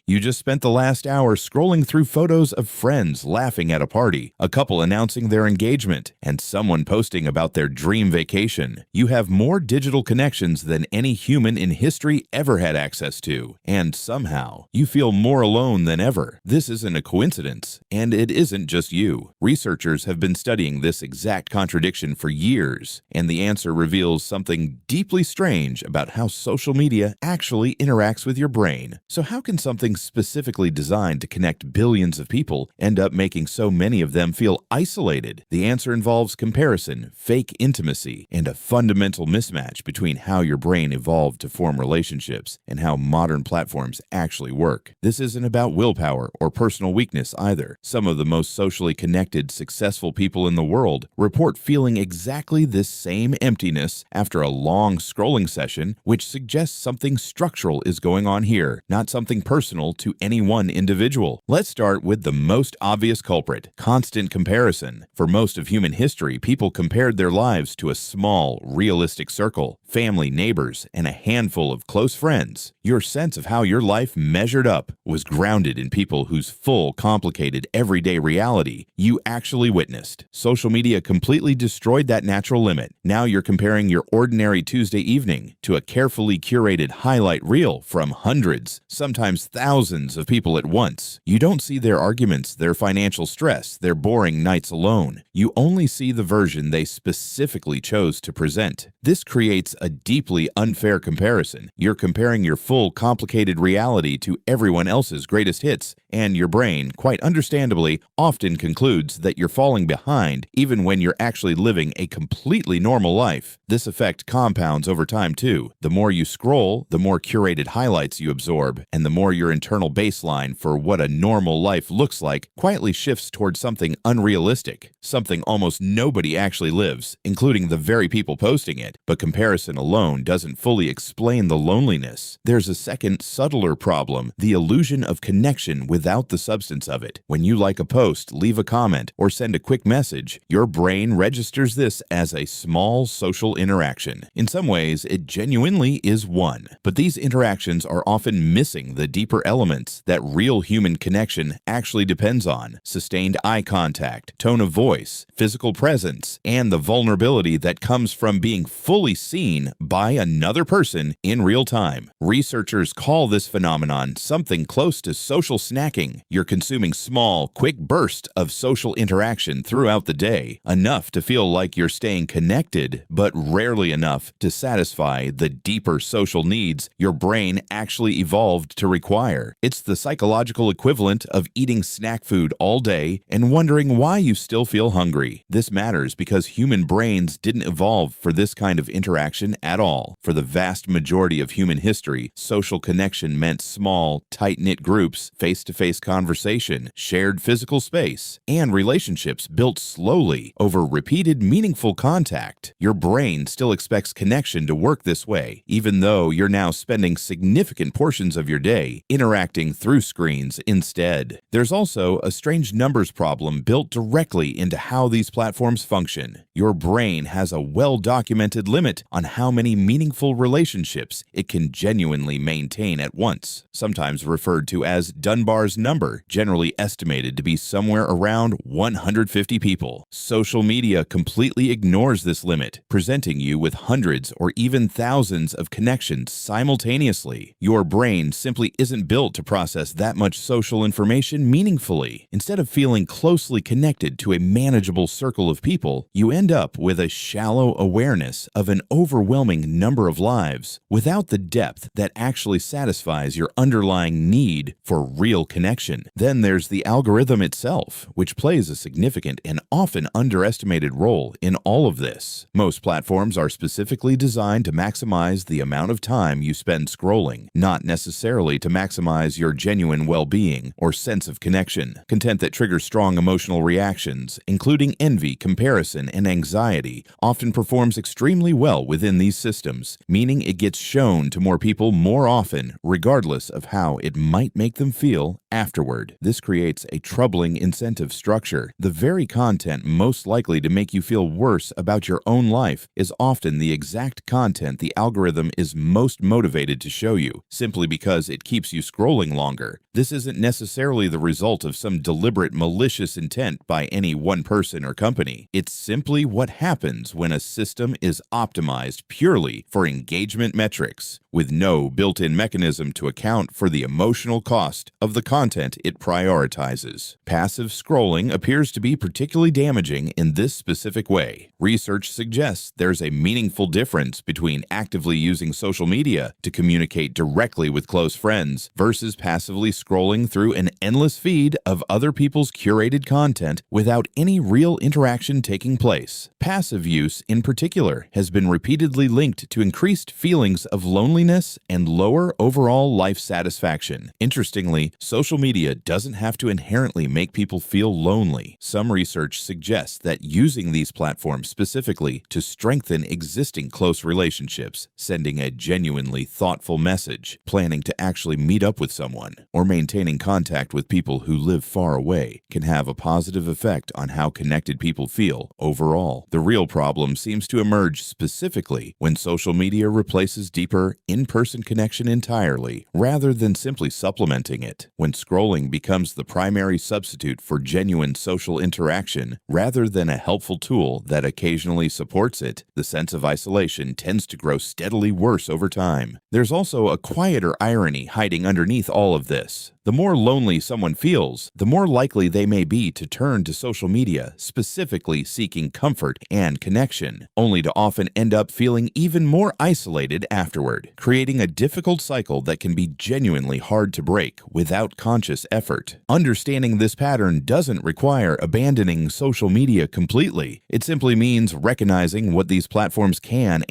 You just spent the last hour scrolling through photos of friends laughing at a party, a couple announcing their engagement, and someone posting about their dream vacation. You have more digital connections than any human in history ever had access to, and somehow you feel more alone than ever. This isn't a coincidence, and it isn't just you. Researchers have been studying this exact contradiction for years, and the answer reveals something deeply strange about how social media actually interacts with your brain. So how can something specifically designed to connect billions of people end up making so many of them feel isolated? The answer involves comparison, fake intimacy, and a fundamental mismatch between how your brain evolved to form relationships and how modern platforms actually work. This isn't about willpower or personal weakness either. Some of the most socially connected, successful people in the world report feeling exactly this same emptiness after a long scrolling session, which suggests something structural is going on here, not something personal to any one individual. Let's start with the most obvious culprit: constant comparison. For most of human history, people compared their lives to a small, realistic circle: family, neighbors, and a handful of close friends. Your sense of how your life measured up was grounded in people whose full, complicated, everyday reality you actually witnessed. Social media completely destroyed that natural limit. Now you're comparing your ordinary Tuesday evening to a carefully curated highlight reel from hundreds, sometimes thousands of people at once. You don't see their arguments, their financial stress, their boring nights alone. You only see the version they specifically chose to present. This creates a deeply unfair comparison. You're comparing your full, complicated reality to everyone else's greatest hits, and your brain, quite understandably, often concludes that you're falling behind even when you're actually living a completely normal life. This effect compounds over time too. The more you scroll, the more curated highlights you absorb, and the more your internal baseline for what a normal life looks like quietly shifts towards something unrealistic, something almost nobody actually lives, including the very people posting it. But comparison alone doesn't fully explain the loneliness. There's a second, subtler problem: the illusion of connection without the substance of it. When you like a post, leave a comment, or send a quick message, your brain registers this as a small social interaction. In some ways, it genuinely is one. But these interactions are often missing the deeper elements that real human connection actually depends on: sustained eye contact, tone of voice, physical presence, and the vulnerability that comes from being fully seen by another person in real time. Researchers call this phenomenon something close to social snacking. You're consuming small, quick bursts of social interaction throughout the day, enough to feel like you're staying connected, but rarely enough to satisfy the deeper social needs your brain actually evolved to require. It's the psychological equivalent of eating snack food all day and wondering why you still feel hungry. This matters because human brains didn't evolve for this kind of interaction at all. For the vast majority of human history, social connection meant small, tight-knit groups, face-to-face conversation, shared physical space, and relationships built slowly over repeated, meaningful contact. Your brain still expects connection to work this way, even though you're now spending significant portions of your day interacting through screens instead. There's also a strange numbers problem built directly into how these platforms function. Your brain has a well-documented limit on how many meaningful relationships it can genuinely maintain at once, sometimes referred to as Dunbar's number, generally estimated to be somewhere around 150 people. Social media completely ignores this limit, presenting you with hundreds or even thousands of connections simultaneously. Your brain simply isn't built to process that much social information meaningfully. Instead of feeling closely connected to a manageable circle of people, you end up with a shallow awareness of an overwhelming number of lives, without the depth that actually satisfies your underlying need for real connection. Then there's the algorithm itself, which plays a significant and often underestimated role in all of this. Most platforms are specifically designed to maximize the amount of time you spend scrolling, not necessarily to maximize your genuine well-being or sense of connection. Content that triggers strong emotional reactions, including envy, comparison, and anxiety, often performs extremely extremely well within these systems, meaning it gets shown to more people more often, regardless of how it might make them feel afterward. This creates a troubling incentive structure. The very content most likely to make you feel worse about your own life is often the exact content the algorithm is most motivated to show you, simply because it keeps you scrolling longer. This isn't necessarily the result of some deliberate malicious intent by any one person or company. It's simply what happens when a system is optimized purely for engagement metrics, with no built-in mechanism to account for the emotional cost of the content it prioritizes. Passive scrolling appears to be particularly damaging in this specific way. Research suggests there's a meaningful difference between actively using social media to communicate directly with close friends versus passively scrolling through an endless feed of other people's curated content without any real interaction taking place. Passive use, in particular, has been repeatedly linked to increased feelings of loneliness and lower overall life satisfaction. Interestingly, social media doesn't have to inherently make people feel lonely. Some research suggests that using these platforms specifically to strengthen existing close relationships, sending a genuinely thoughtful message, planning to actually meet up with someone, or maintaining contact with people who live far away can have a positive effect on how connected people feel overall. The real problem seems to emerge specifically when social media replaces deeper, in-person connection entirely, rather than simply supplementing it. When scrolling becomes the primary substitute for genuine social interaction, rather than a helpful tool that occasionally supports it, the sense of isolation tends to grow steadily worse over time. There's also a quieter irony hiding underneath all of this. The more lonely someone feels, the more likely they may be to turn to social media, specifically seeking comfort and connection, only to often end up feeling even more isolated afterward, creating a difficult cycle that can be genuinely hard to break without conscious effort. Understanding this pattern doesn't require abandoning social media completely. It simply means recognizing what these platforms can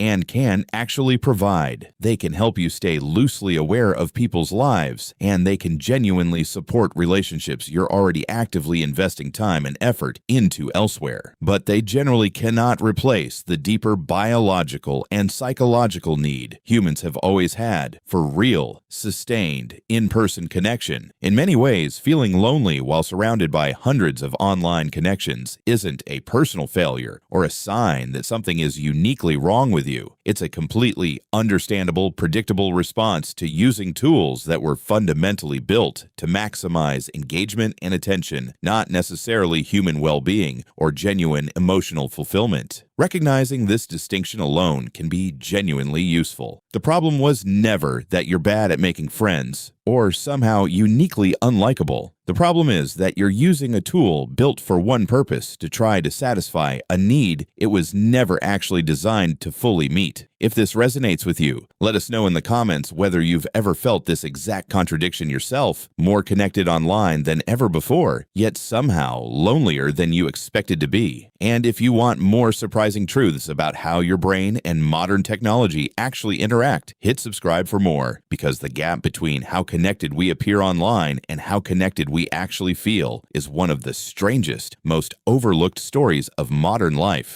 actually provide. They can help you stay loosely aware of people's lives, and they can genuinely support relationships you're already actively investing time and effort into elsewhere. But they generally cannot replace the deeper biological and psychological need humans have always had for real, sustained, in-person connection. In many ways, feeling lonely while surrounded by hundreds of online connections isn't a personal failure or a sign that something is uniquely wrong with you. It's a completely understandable, predictable response to using tools that were fundamentally built to maximize engagement and attention, not necessarily human well-being or genuine emotional fulfillment. Recognizing this distinction alone can be genuinely useful. The problem was never that you're bad at making friends or somehow uniquely unlikable. The problem is that you're using a tool built for one purpose to try to satisfy a need it was never actually designed to fully meet. If this resonates with you, let us know in the comments whether you've ever felt this exact contradiction yourself, more connected online than ever before, yet somehow lonelier than you expected to be. And if you want more surprising truths about how your brain and modern technology actually interact, hit subscribe for more, because the gap between how connected we appear online and how connected we actually feel is one of the strangest, most overlooked stories of modern life.